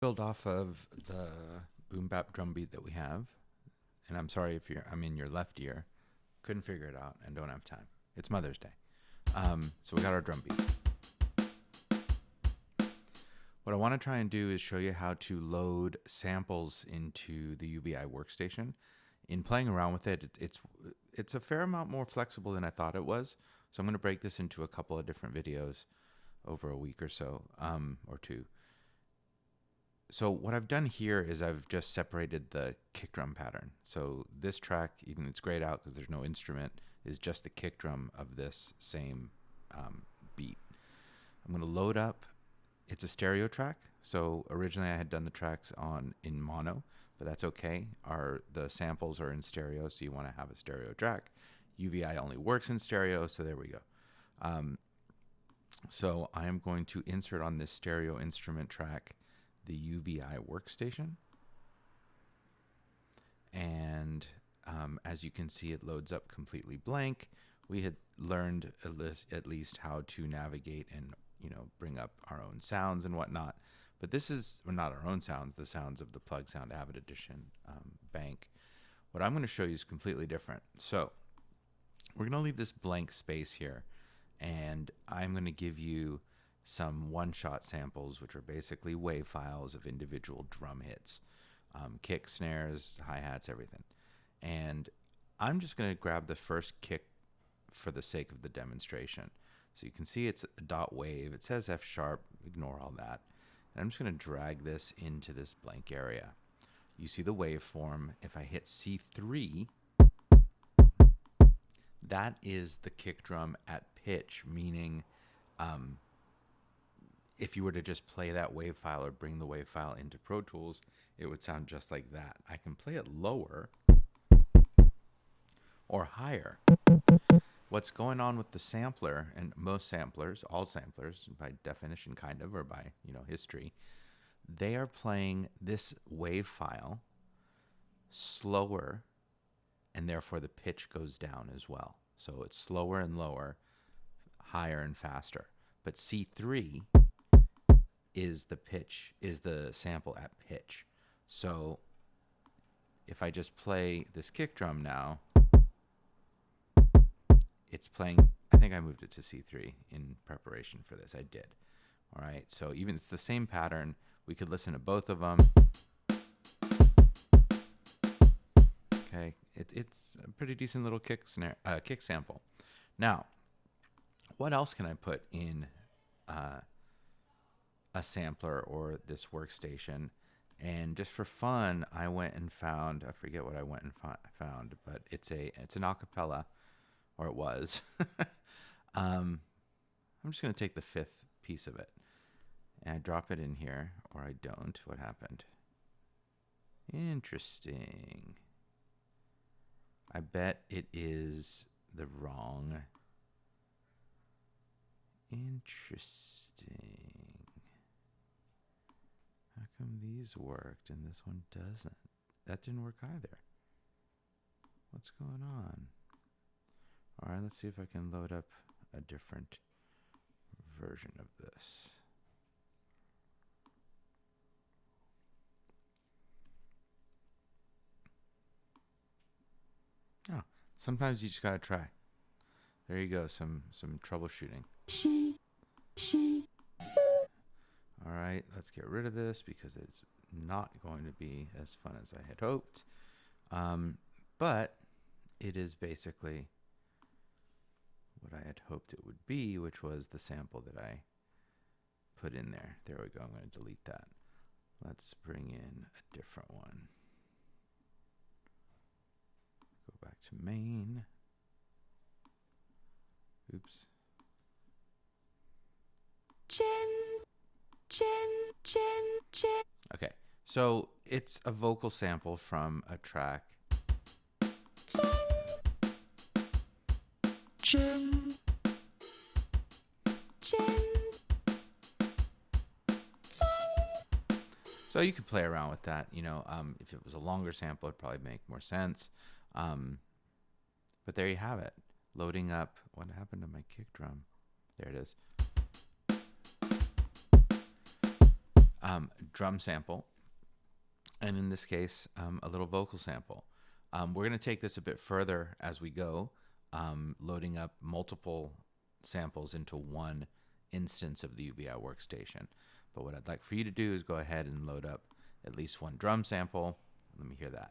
build off of the boom bap drum beat that we have. And I'm sorry if I'm in your left ear. Couldn't figure it out and don't have time. It's Mother's Day. So we got our drum beat. What I want to try and do is show you how to load samples into the UVI workstation. In playing around with it, it's a fair amount more flexible than I thought it was. So I'm going to break this into a couple of different videos over a week or so, or two. So what I've done here is I've just separated the kick drum pattern. So this track, even though it's grayed out because there's no instrument, is just the kick drum of this same beat. I'm going to load up. It's a stereo track. So originally I had done the tracks in mono, but that's okay. The samples are in stereo, so you want to have a stereo track. UVI only works in stereo, so there we go. So I am going to insert on this stereo instrument track the UVI workstation. And as you can see, it loads up completely blank. We had learned at least how to navigate and bring up our own sounds and whatnot. But this is not our own sounds, the sounds of the Plug Sound Avid Edition bank. What I'm going to show you is completely different. So we're going to leave this blank space here, and I'm going to give you some one-shot samples, which are basically wave files of individual drum hits, kick, snares, hi-hats, everything. And I'm just going to grab the first kick for the sake of the demonstration. So you can see it's a dot wave. It says F sharp. Ignore all that. And I'm just going to drag this into this blank area. You see the waveform. If I hit C3, that is the kick drum at pitch, meaning if you were to just play that wave file or bring the wave file into Pro Tools, it would sound just like that. I can play it lower or higher. What's going on with the sampler, and most samplers, all samplers by definition kind of, or by history, they are playing this wave file slower, and therefore the pitch goes down as well. So it's slower and lower, higher and faster. But C3 is the sample at pitch. So if I just play this kick drum now, it's playing, I think I moved it to C3 in preparation for this. I did. All right, so even it's the same pattern. We could listen to both of them. Okay, it's a pretty decent little kick sample. Now, what else can I put in a sampler or this workstation? And just for fun, I went and found, I forget what I went and found, but it's an acapella. Or it was. I'm just going to take the fifth piece of it. And I drop it in here, or I don't. What happened? Interesting. I bet it is the wrong. Interesting. How come these worked and this one doesn't? That didn't work either. What's going on? All right, let's see if I can load up a different version of this. Oh, sometimes you just gotta try. There you go, some troubleshooting. All right, let's get rid of this because it's not going to be as fun as I had hoped. But it is basically what I had hoped it would be, which was the sample that I put in there. There we go. I'm going to delete that. Let's bring in a different one. Go back to main. Oops. Okay, so it's a vocal sample from a track. So you could play around with that, if it was a longer sample, it'd probably make more sense. But there you have it. Loading up. What happened to my kick drum? There it is. drum sample, and in this case, a little vocal sample. We're going to take this a bit further as we go, loading up multiple samples into one instance of the UVI workstation. But what I'd like for you to do is go ahead and load up at least one drum sample. Let me hear that.